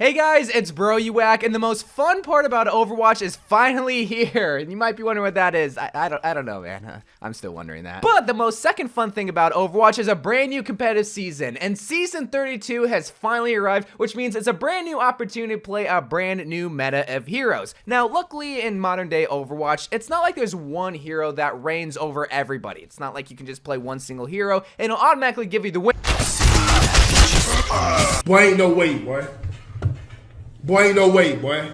Hey guys, it's Bro You Whack, and the most fun part about Overwatch is finally here. And you might be wondering what that is. I don't know, man. I'm still wondering that. But the most second fun thing about Overwatch is a brand new competitive season, and Season 32 has finally arrived, which means it's a brand new opportunity to play a brand new meta of heroes. Now, luckily in modern day Overwatch, it's not like there's one hero that reigns over everybody. It's not like you can just play one single hero and it'll automatically give you the win. Boy, ain't no way, boy. Boy, ain't no way, boy.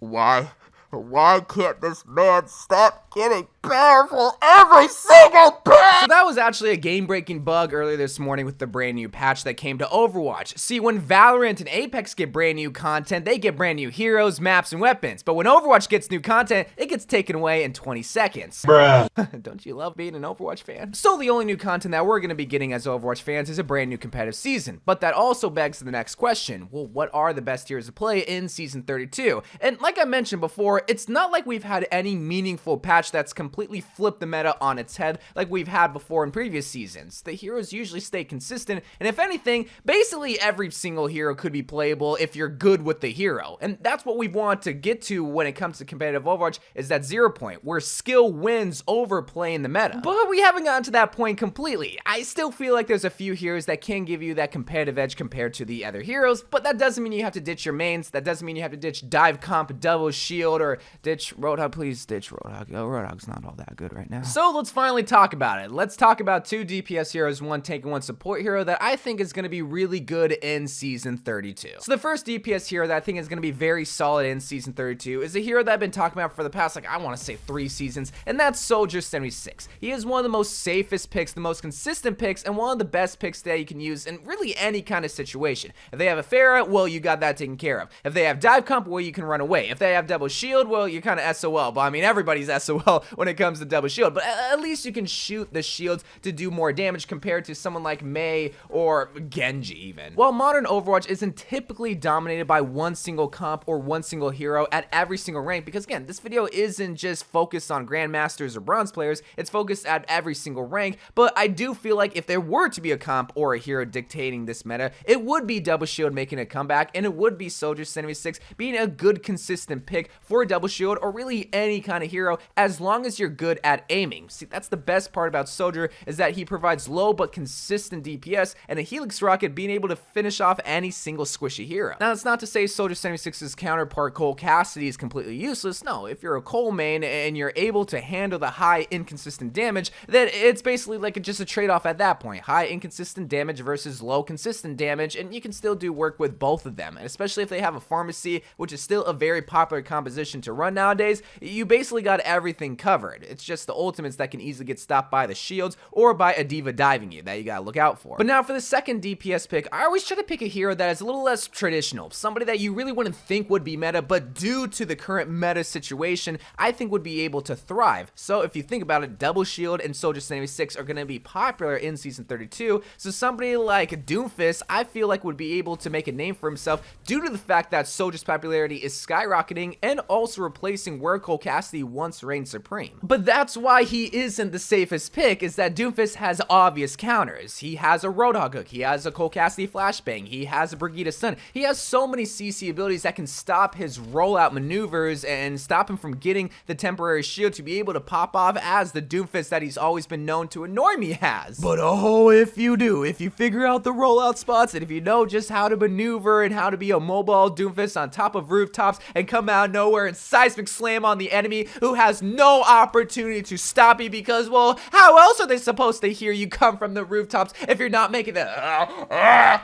Why can't this man stop getting banned for every single pick? So that was actually a game-breaking bug earlier this morning with the brand new patch that came to Overwatch. See, when Valorant and Apex get brand new content, they get brand new heroes, maps, and weapons. But when Overwatch gets new content, it gets taken away in 20 seconds. Bruh. Don't you love being an Overwatch fan? So the only new content that we're going to be getting as Overwatch fans is a brand new competitive season. But that also begs the next question. Well, what are the best heroes to play in Season 32? And like I mentioned before, it's not like we've had any meaningful patch that's completely flipped the meta on its head like we've had before in previous seasons. The heroes usually stay consistent, and if anything, basically every single hero could be playable if you're good with the hero. And that's what we want to get to when it comes to competitive Overwatch, is that 0 point, where skill wins over playing the meta. But we haven't gotten to that point completely. I still feel like there's a few heroes that can give you that competitive edge compared to the other heroes, but that doesn't mean you have to ditch your mains. That doesn't mean you have to ditch dive comp, double shield, or ditch Roadhog. Please ditch Roadhog. Oh, Roadhog's not all that good right now. So let's finally talk about it. Let's talk about two DPS heroes, one tank and one support hero that I think is going to be really good in Season 32. So the first DPS hero that I think is going to be very solid in Season 32 is a hero that I've been talking about for the past, I want to say 3 seasons, and that's Soldier 76. He is one of the most safest picks, the most consistent picks, and one of the best picks that you can use in really any kind of situation. If they have a Pharah, well, you got that taken care of. If they have dive comp, well, you can run away. If they have double shield, well, you're kind of SOL. But I mean, everybody's SOL when it comes to double shield, but at least you can shoot the shields to do more damage compared to someone like Mei or Genji even. While modern Overwatch isn't typically dominated by one single comp or one single hero at every single rank, because again, this video isn't just focused on Grandmasters or Bronze players, it's focused at every single rank, but I do feel like if there were to be a comp or a hero dictating this meta, it would be double shield making a comeback, and it would be Soldier 76 being a good consistent pick for double shield or really any kind of hero, as long as you're good at aiming. See, that's the best part about Soldier, is that he provides low but consistent DPS and a Helix Rocket being able to finish off any single squishy hero. Now, that's not to say Soldier 76's counterpart Cole Cassidy is completely useless. No, if you're a Cole main and you're able to handle the high inconsistent damage, then it's basically like just a trade-off at that point. High inconsistent damage versus low consistent damage, and you can still do work with both of them. And especially if they have a pharmacy, which is still a very popular composition to run nowadays, you basically got everything covered. It's just the ultimates that can easily get stopped by the shields or by a diva diving you that you gotta look out for. But now for the second DPS pick, I always try to pick a hero that is a little less traditional, somebody that you really wouldn't think would be meta, but due to the current meta situation, I think would be able to thrive. So if you think about it, double shield and Soldier 76 are gonna be popular in Season 32, so somebody like Doomfist, I feel like would be able to make a name for himself due to the fact that Soldier's popularity is skyrocketing and also replacing where Cole Cassidy once reigned supreme. But that's why he isn't the safest pick, is that Doomfist has obvious counters. He has a Roadhog hook, he has a Cole Cassidy flashbang, he has a Brigitte stun. He has so many CC abilities that can stop his rollout maneuvers and stop him from getting the temporary shield to be able to pop off as the Doomfist that he's always been known to annoy me as. But oh, if you do, if you figure out the rollout spots, and if you know just how to maneuver and how to be a mobile Doomfist on top of rooftops and come out of nowhere and seismic slam on the enemy who has no opportunity to stop you, because, well, how else are they supposed to hear you come from the rooftops if you're not making the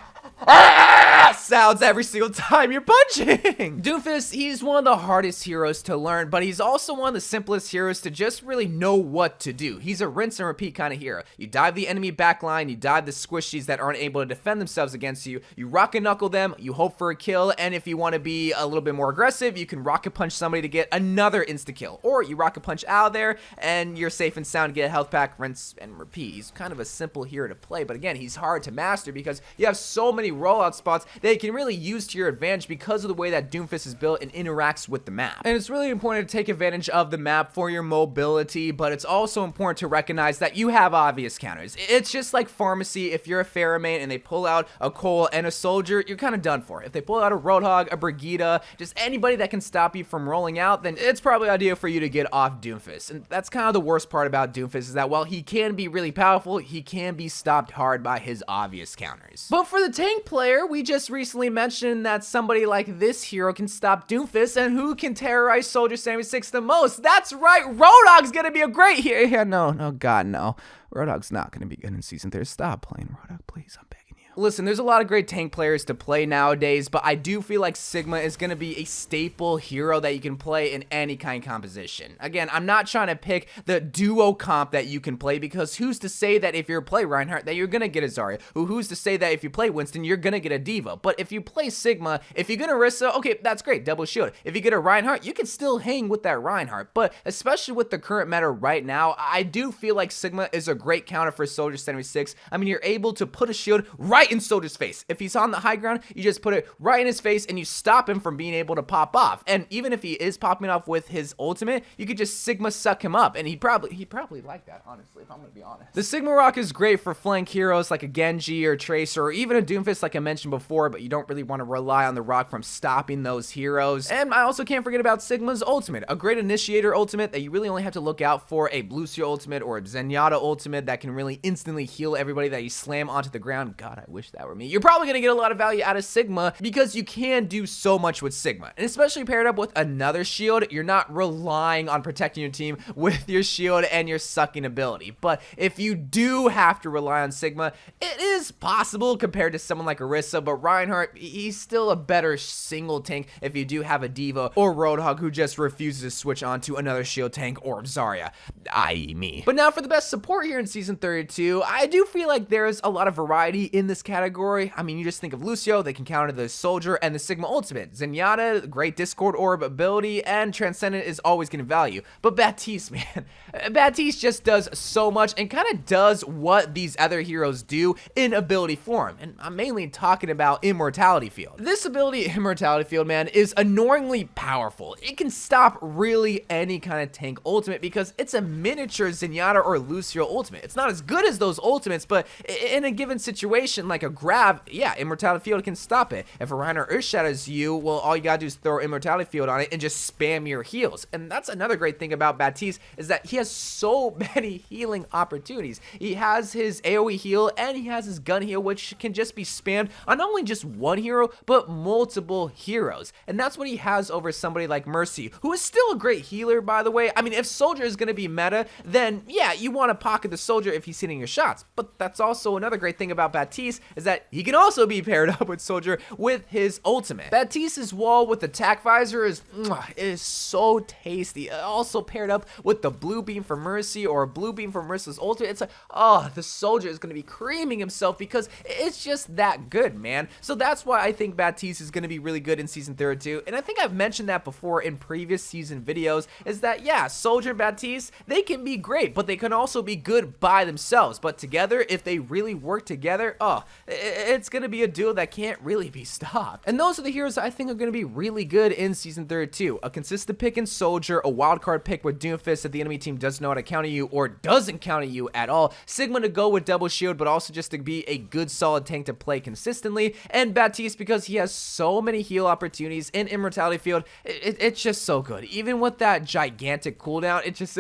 sounds every single time you're punching? Doomfist, he's one of the hardest heroes to learn, but he's also one of the simplest heroes to just really know what to do. He's a rinse and repeat kind of hero. You dive the enemy backline, you dive the squishies that aren't able to defend themselves against you, you rocket knuckle them, you hope for a kill, and if you want to be a little bit more aggressive, you can rocket punch somebody to get another insta kill, or you rocket punch out of there and you're safe and sound to get a health pack, rinse and repeat. He's kind of a simple hero to play, but again, he's hard to master because you have so many many rollout spots that you can really use to your advantage because of the way that Doomfist is built and interacts with the map. And it's really important to take advantage of the map for your mobility, but it's also important to recognize that you have obvious counters. It's just like Pharmacy. If you're a Pheromane and they pull out a Cole and a Soldier, you're kind of done for. If they pull out a Roadhog, a Brigida, just anybody that can stop you from rolling out, then it's probably ideal for you to get off Doomfist. And that's kind of the worst part about Doomfist, is that while he can be really powerful, he can be stopped hard by his obvious counters. But for the tank player, we just recently mentioned that somebody like this hero can stop Doomfist, and who can terrorize Soldier 76 the most? That's right, Roadhog's gonna be a great hero. Yeah, no, God, no. Roadhog's not gonna be good in Season 3. Stop playing Roadhog, please, I'm begging you. Listen, there's a lot of great tank players to play nowadays, but I do feel like Sigma is going to be a staple hero that you can play in any kind of composition. Again, I'm not trying to pick the duo comp that you can play, because who's to say that if you play Reinhardt that you're going to get a Zarya? Who's to say that if you play Winston, you're going to get a Diva? But if you play Sigma, if you get a Orisa, okay, that's great, double shield. If you get a Reinhardt, you can still hang with that Reinhardt. But especially with the current meta right now, I do feel like Sigma is a great counter for Soldier 76. I mean, you're able to put a shield right in Soldier's face. If he's on the high ground, you just put it right in his face and you stop him from being able to pop off. And even if he is popping off with his ultimate, you could just Sigma suck him up, and he'd probably like that, honestly, if I'm gonna be honest. The Sigma Rock is great for flank heroes like a Genji or Tracer or even a Doomfist like I mentioned before, but you don't really want to rely on the Rock from stopping those heroes. And I also can't forget about Sigma's ultimate, a great initiator ultimate that you really only have to look out for a Lucio ultimate or a Zenyatta ultimate that can really instantly heal everybody that you slam onto the ground. God, I wish that were me. You're probably going to get a lot of value out of Sigma because you can do so much with Sigma. And especially paired up with another shield, you're not relying on protecting your team with your shield and your sucking ability. But if you do have to rely on Sigma, it is possible compared to someone like Orisa, but Reinhardt, he's still a better single tank if you do have a Diva or Roadhog who just refuses to switch on to another shield tank or Zarya, i.e. me. But now for the best support here in Season 32, I do feel like there's a lot of variety in this category. I mean, you just think of Lucio, they can counter the Soldier and the Sigma ultimate. Zenyatta, great Discord Orb ability, and Transcendent is always getting value. But Batiste, man, Batiste just does so much and kind of does what these other heroes do in ability form. And I'm mainly talking about Immortality Field. This ability, Immortality Field, man, is annoyingly powerful. It can stop really any kind of tank ultimate because it's a miniature Zenyatta or Lucio ultimate. It's not as good as those ultimates, but in a given situation like a grab, yeah, Immortality Field can stop it. If a Reinhardt Earth Shatters you, well, all you gotta do is throw Immortality Field on it and just spam your heals. And that's another great thing about Batiste, is that he has so many healing opportunities. He has his AoE heal and he has his gun heal, which can just be spammed on not only just one hero, but multiple heroes. And that's what he has over somebody like Mercy, who is still a great healer, by the way. I mean, if Soldier is gonna be meta, then yeah, you want to pocket the Soldier if he's hitting your shots. But that's also another great thing about Batiste, is that he can also be paired up with Soldier with his ultimate. Batiste's wall with the tac visor is so tasty. Also paired up with the blue beam for Mercy or blue beam for Mercy's ultimate. It's like, oh, the Soldier is going to be creaming himself because it's just that good, man. So that's why I think Batiste is going to be really good in Season 32. And I think I've mentioned that before in previous season videos, is that yeah, Soldier and Batiste, they can be great, but they can also be good by themselves. But together, if they really work together, oh, it's going to be a duo that can't really be stopped. And those are the heroes I think are going to be really good in Season 32. A consistent pick in Soldier, a wildcard pick with Doomfist if the enemy team doesn't know how to counter you or doesn't counter you at all. Sigma to go with double shield, but also just to be a good solid tank to play consistently. And Batiste because he has so many heal opportunities in Immortality Field. It's just so good. Even with that gigantic cooldown, it just...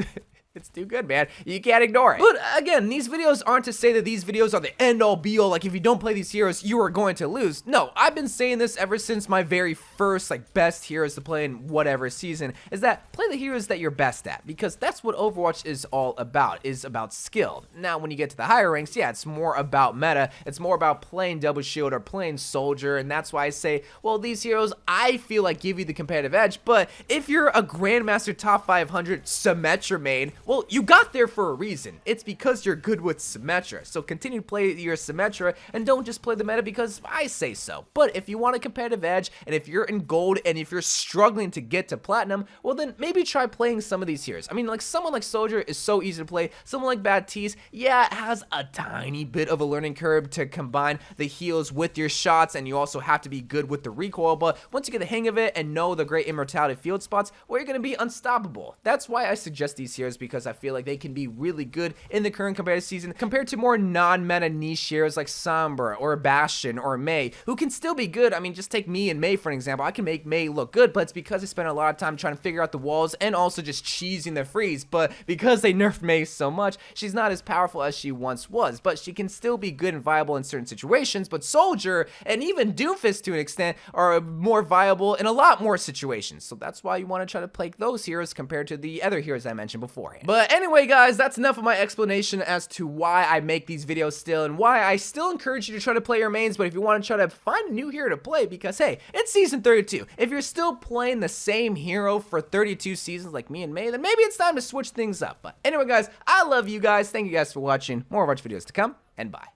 it's too good, man. You can't ignore it. But again, these videos aren't to say that these videos are the end-all be-all, like if you don't play these heroes, you are going to lose. No, I've been saying this ever since my very first, like, best heroes to play in whatever season, is that play the heroes that you're best at, because that's what Overwatch is all about, is about skill. Now, when you get to the higher ranks, yeah, it's more about meta, it's more about playing double shield or playing Soldier, and that's why I say, well, these heroes, I feel like give you the competitive edge, but if you're a Grandmaster top 500 Symmetra main, Well, you got there for a reason. It's because you're good with Symmetra. So continue to play your Symmetra and don't just play the meta because I say so. But if you want a competitive edge, and if you're in gold, and if you're struggling to get to platinum, well then maybe try playing some of these heroes. I mean, like someone like Soldier is so easy to play. Someone like Batiste, yeah, it has a tiny bit of a learning curve to combine the heals with your shots, and you also have to be good with the recoil, but once you get the hang of it and know the great immortality field spots, well, you're going to be unstoppable. That's why I suggest these heroes, because I feel like they can be really good in the current competitive season compared to more non-meta niche heroes like Sombra or Bastion or Mei, who can still be good. I mean, just take me and Mei for an example. I can make Mei look good, but it's because I spent a lot of time trying to figure out the walls and also just cheesing the freeze. But because they nerfed Mei so much, she's not as powerful as she once was, but she can still be good and viable in certain situations. But Soldier and even Doomfist to an extent are more viable in a lot more situations. So that's why you want to try to play those heroes compared to the other heroes I mentioned beforehand. But anyway, guys, that's enough of my explanation as to why I make these videos still and why I still encourage you to try to play your mains. But if you want to try to find a new hero to play, because hey, it's season 32. If you're still playing the same hero for 32 seasons like me and Mei, then maybe it's time to switch things up. But anyway, guys, I love you guys. Thank you guys for watching. More Overwatch videos to come, and bye.